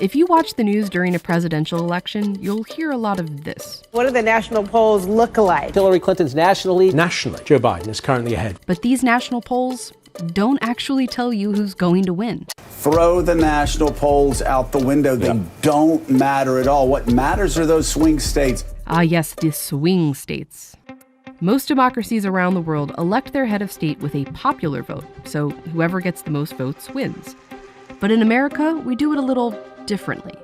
If you watch the news during a presidential election, you'll hear a lot of this. What do the national polls look like? Hillary Clinton's nationally, Joe Biden is currently ahead. But these national polls don't actually tell you who's going to win. Throw the national polls out the window. They don't matter at all. What matters are those swing states. Ah, yes, the swing states. Most democracies around the world elect their head of state with a popular vote, so whoever gets the most votes wins. But in America, we do it a little differently.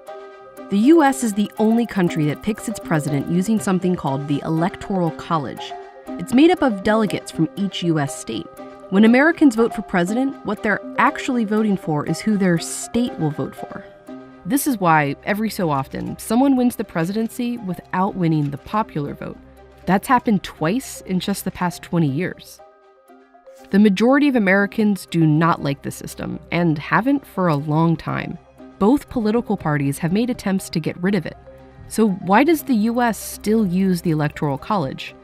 The US is the only country that picks its president using something called the Electoral College. It's made up of delegates from each US state. When Americans vote for president, what they're actually voting for is who their state will vote for. This is why, every so often, someone wins the presidency without winning the popular vote. That's happened twice in just the past 20 years. The majority of Americans do not like the system, and haven't for a long time. Both political parties have made attempts to get rid of it. So why does the US still use the Electoral College?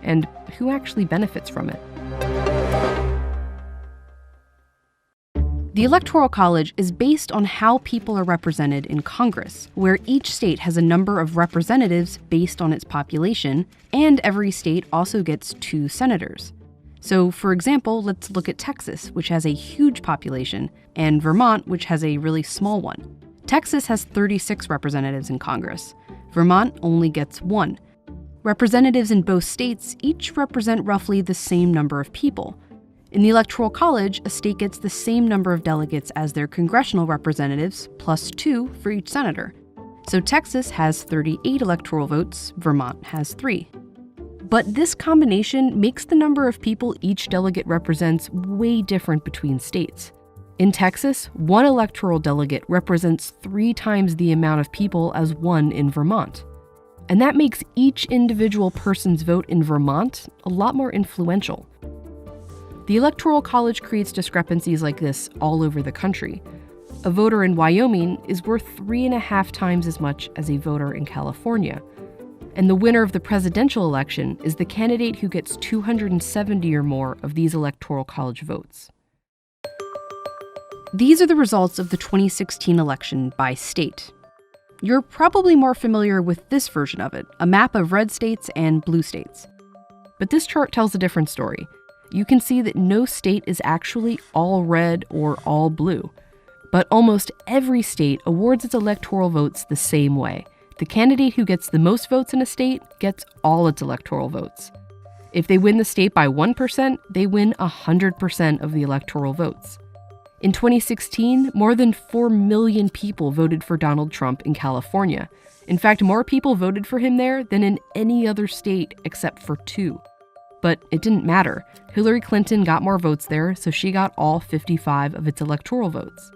And who actually benefits from it? The Electoral College is based on how people are represented in Congress, where each state has a number of representatives based on its population, and every state also gets 2 senators. So, for example, let's look at Texas, which has a huge population, and Vermont, which has a really small one. Texas has 36 representatives in Congress. Vermont only gets 1. Representatives in both states each represent roughly the same number of people. In the Electoral College, a state gets the same number of delegates as their congressional representatives, plus 2 for each senator. So Texas has 38 electoral votes, Vermont has 3. But this combination makes the number of people each delegate represents way different between states. In Texas, 1 electoral delegate represents 3 times the amount of people as 1 in Vermont. And that makes each individual person's vote in Vermont a lot more influential. The Electoral College creates discrepancies like this all over the country. A voter in Wyoming is worth 3.5 times as much as a voter in California. And the winner of the presidential election is the candidate who gets 270 or more of these Electoral College votes. These are the results of the 2016 election by state. You're probably more familiar with this version of it, a map of red states and blue states. But this chart tells a different story. You can see that no state is actually all red or all blue. But almost every state awards its electoral votes the same way. The candidate who gets the most votes in a state gets all its electoral votes. If they win the state by 1%, they win 100% of the electoral votes. In 2016, more than 4 million people voted for Donald Trump in California. In fact, more people voted for him there than in any other state except for 2. But it didn't matter. Hillary Clinton got more votes there, so she got all 55 of its electoral votes.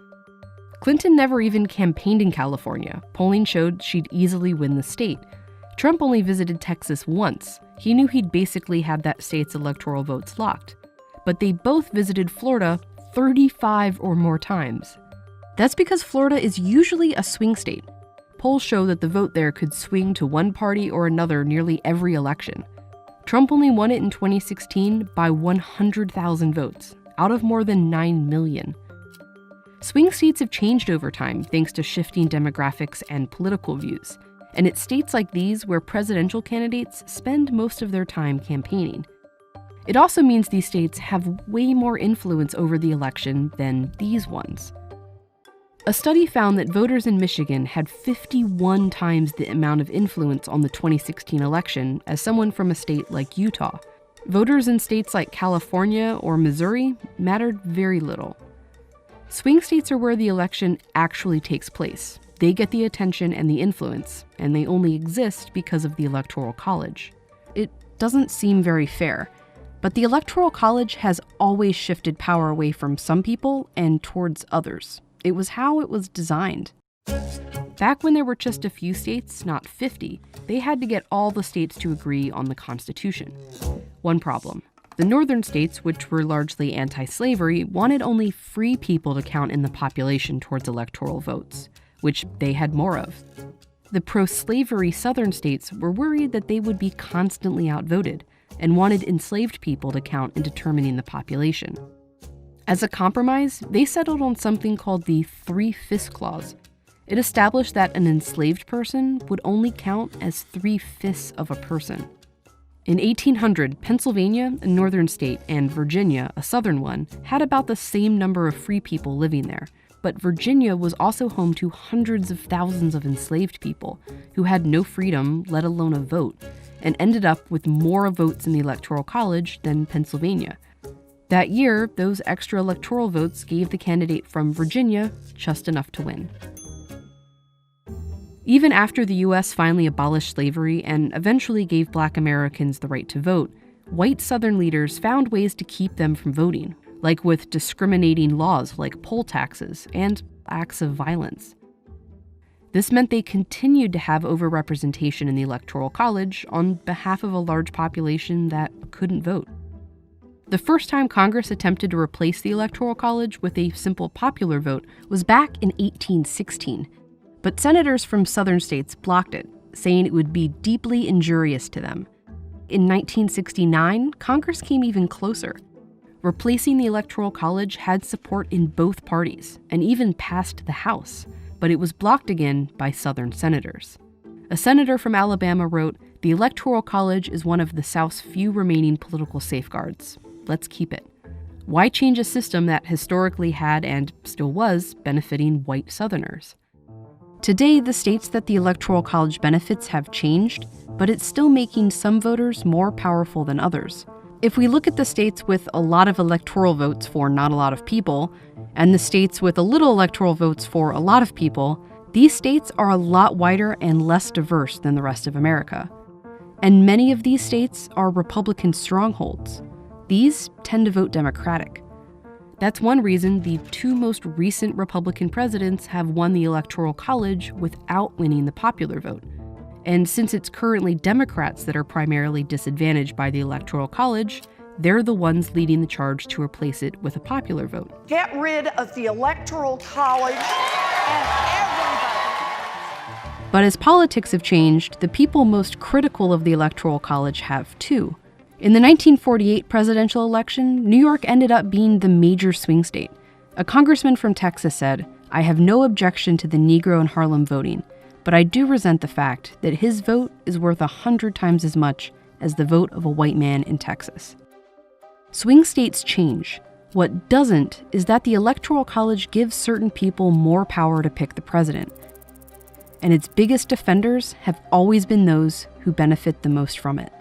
Clinton never even campaigned in California. Polling showed she'd easily win the state. Trump only visited Texas once. He knew he'd basically had that state's electoral votes locked. But they both visited Florida 35 or more times. That's because Florida is usually a swing state. Polls show that the vote there could swing to one party or another nearly every election. Trump only won it in 2016 by 100,000 votes, out of more than 9 million. Swing states have changed over time thanks to shifting demographics and political views, and it's states like these where presidential candidates spend most of their time campaigning. It also means these states have way more influence over the election than these ones. A study found that voters in Michigan had 51 times the amount of influence on the 2016 election as someone from a state like Utah. Voters in states like California or Missouri mattered very little. Swing states are where the election actually takes place. They get the attention and the influence, and they only exist because of the Electoral College. It doesn't seem very fair, but the Electoral College has always shifted power away from some people and towards others. It was how it was designed. Back when there were just a few states, not 50, they had to get all the states to agree on the Constitution. One problem. The northern states, which were largely anti-slavery, wanted only free people to count in the population towards electoral votes, which they had more of. The pro-slavery southern states were worried that they would be constantly outvoted and wanted enslaved people to count in determining the population. As a compromise, they settled on something called the Three-Fifths Clause. It established that an enslaved person would only count as 3/5 of a person. In 1800, Pennsylvania, a northern state, and Virginia, a southern one, had about the same number of free people living there. But Virginia was also home to hundreds of thousands of enslaved people who had no freedom, let alone a vote, and ended up with more votes in the Electoral College than Pennsylvania. That year, those extra electoral votes gave the candidate from Virginia just enough to win. Even after the U.S. finally abolished slavery and eventually gave Black Americans the right to vote, white Southern leaders found ways to keep them from voting, like with discriminating laws like poll taxes and acts of violence. This meant they continued to have overrepresentation in the Electoral College on behalf of a large population that couldn't vote. The first time Congress attempted to replace the Electoral College with a simple popular vote was back in 1816. But senators from southern states blocked it, saying it would be deeply injurious to them. In 1969, Congress came even closer. Replacing the Electoral College had support in both parties, and even passed the House, but it was blocked again by southern senators. A senator from Alabama wrote, "The Electoral College is one of the South's few remaining political safeguards. Let's keep it. Why change a system that historically had, and still was, benefiting white Southerners?" Today, the states that the Electoral College benefits have changed, but it's still making some voters more powerful than others. If we look at the states with a lot of electoral votes for not a lot of people, and the states with a little electoral votes for a lot of people, these states are a lot wider and less diverse than the rest of America. And many of these states are Republican strongholds. These tend to vote Democratic. That's one reason the two most recent Republican presidents have won the Electoral College without winning the popular vote. And since it's currently Democrats that are primarily disadvantaged by the Electoral College, they're the ones leading the charge to replace it with a popular vote. Get rid of the Electoral College and everybody. But as politics have changed, the people most critical of the Electoral College have too. In the 1948 presidential election, New York ended up being the major swing state. A congressman from Texas said, "I have no objection to the Negro in Harlem voting, but I do resent the fact that his vote is worth 100 times as much as the vote of a white man in Texas." Swing states change. What doesn't is that the Electoral College gives certain people more power to pick the president. And its biggest defenders have always been those who benefit the most from it.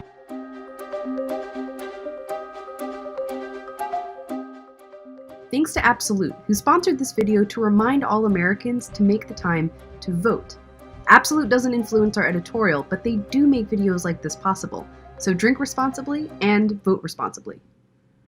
Thanks to Absolute, who sponsored this video to remind all Americans to make the time to vote. Absolute doesn't influence our editorial, but they do make videos like this possible. So drink responsibly and vote responsibly.